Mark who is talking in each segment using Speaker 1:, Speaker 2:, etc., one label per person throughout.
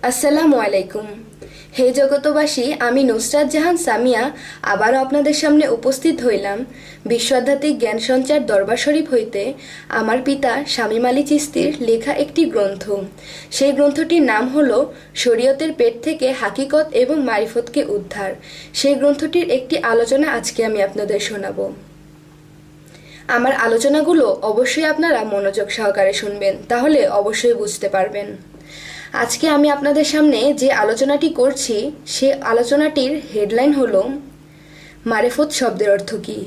Speaker 1: আসসালামু আলাইকুম। হে জগতবাসী, আমি নুসরাত জাহান সামিয়া আবারও আপনাদের সামনে উপস্থিত হইলাম বিশ্ব আধ্যাত্মিক জ্ঞান সঞ্চার দরবার শরীফ হইতে আমার পিতা শামীম আলী চিশতীর লেখা একটি গ্রন্থ। সেই গ্রন্থটির নাম হলো শরীয়তের পেট থেকে হাকিকত এবং মারিফতকে উদ্ধার। সেই গ্রন্থটির একটি আলোচনা আজকে আমি আপনাদের শোনাবো। আমার আলোচনাগুলো অবশ্যই আপনারা মনোযোগ সহকারে শুনবেন, তাহলে অবশ্যই বুঝতে পারবেন। আজকে আমি আপনাদের সামনে যে আলোচনাটি করছি সে আলোচনাটির হেডলাইন হলো মারিফত শব্দের অর্থ কী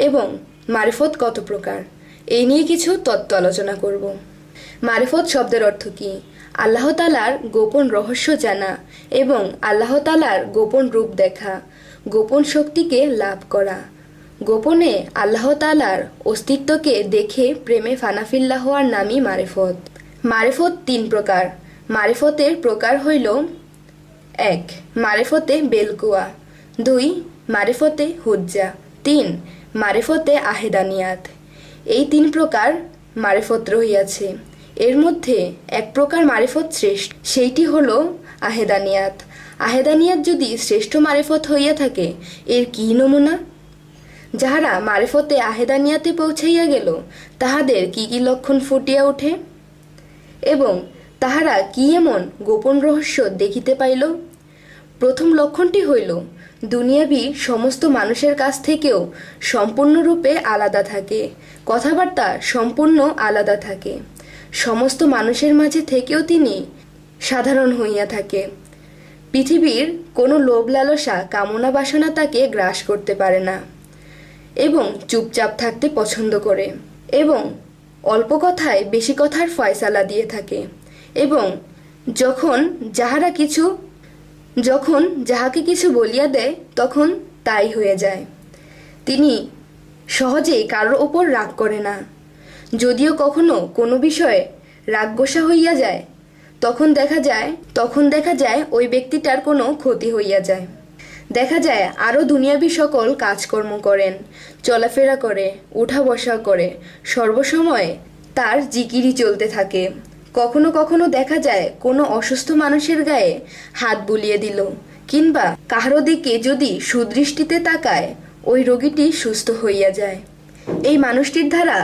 Speaker 1: এবং মারিফত কত প্রকার, এই নিয়ে কিছু তত্ত্ব আলোচনা করব। মারিফত শব্দের অর্থ কী? আল্লাহ তাআলার গোপন রহস্য জানা এবং আল্লাহ তাআলার গোপন রূপ দেখা, গোপন শক্তিকে লাভ করা, গোপনে আল্লাহ তাআলার অস্তিত্বকে দেখে প্রেমে ফানাফিল্লাহ হওয়ার নামই মারিফত। মারিফত তিন প্রকার। মারিফতের প্রকার হইল: 1. মারিফতে বেলকুয়া, 2. মারিফতে হুজ্জা, 3. মারিফতে আহেদানিয়াত। এই তিন প্রকার মারিফত রহিয়াছে। এর মধ্যে এক প্রকার মারিফত শ্রেষ্ঠ, সেইটি হল আহেদানিয়াত। আহেদানিয়াত যদি শ্রেষ্ঠ মারিফত হইয়া থাকে, এর কি নমুনা? যাহারা মারিফতে আহেদানিয়াতে পৌঁছাইয়া গেল, তাহাদের কি কি লক্ষণ ফুটিয়া ওঠে এবং তাহারা কি এমন গোপন রহস্য দেখিতে পাইল? প্রথম লক্ষণটি হইল, দুনিয়াবি সমস্ত মানুষের কাছ থেকেও সম্পূর্ণরূপে আলাদা থাকে, কথাবার্তা সম্পূর্ণ আলাদা থাকে। সমস্ত মানুষের মাঝে থেকেও তিনি সাধারণ হইয়া থাকে। পৃথিবীর কোনো লোভ লালসা কামনা বাসনা তাকে গ্রাস করতে পারে না এবং চুপচাপ থাকতে পছন্দ করে এবং অল্প কথায় বেশি কথার ফয়সালা দিয়ে থাকে এবং যখন যাহাকে কিছু বলিয়া দেয় তখন তাই হয়ে যায়। তিনি সহজেই কারোর ওপর রাগ করে না। যদিও কখনো কোনো বিষয়ে রাগ গোসা হইয়া যায়, তখন দেখা যায় ওই ব্যক্তিটার কোনো ক্ষতি হইয়া যায়। দেখা যায় আরও দুনিয়াবি সকল কাজকর্ম করেন, চলাফেরা করে, উঠা বসা করে, সর্বসময় তার জিকিরি চলতে থাকে। কখনো কখনো দেখা যায় কোনো অসুস্থ মানুষের গায়ে হাত বুলিয়ে দিল, কিংবা কাহারো দিকে যদি সুদৃষ্টিতে তাকায়, ওই রোগীটি সুস্থ হইয়া যায়। এই মানুষটির দ্বারা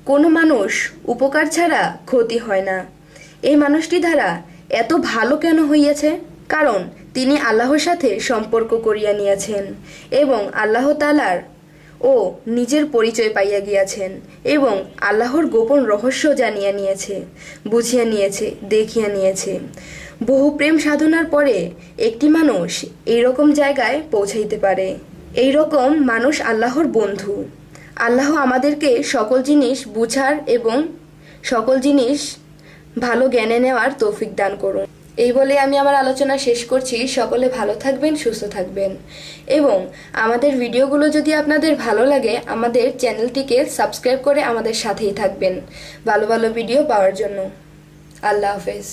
Speaker 1: কোনো মানুষ উপকার ছাড়া ক্ষতি হয় না। এই মানুষটি দ্বারা এত ভালো কেন হইয়াছে? কারণ তিনি আল্লাহর সাথে সম্পর্ক করিয়া নিয়েছেন এবং আল্লাহ তাআলার ও নিজের পরিচয় পাইয়া গিয়াছেন এবং আল্লাহর গোপন রহস্য জানিয়া নিয়েছে, বুঝিয়া নিয়েছে, দেখিয়া নিয়েছে। বহু প্রেম সাধনার পরে একটি মানুষ এইরকম জায়গায় পৌঁছাইতে পারে। এই রকম মানুষ আল্লাহর বন্ধু। আল্লাহ আমাদেরকে সকল জিনিস বুঝার এবং সকল জিনিস ভালো জ্ঞানে নেওয়ার তৌফিক দান করুন। এই বলে আমি আমার আলোচনা শেষ করছি। সকলে ভালো থাকবেন, সুস্থ থাকবেন এবং আমাদের ভিডিওগুলো যদি আপনাদের ভালো লাগে, আমাদের চ্যানেলটিকে সাবস্ক্রাইব করে আমাদের সাথেই থাকবেন ভালো ভালো ভিডিও পাওয়ার জন্য। আল্লাহ হাফেজ।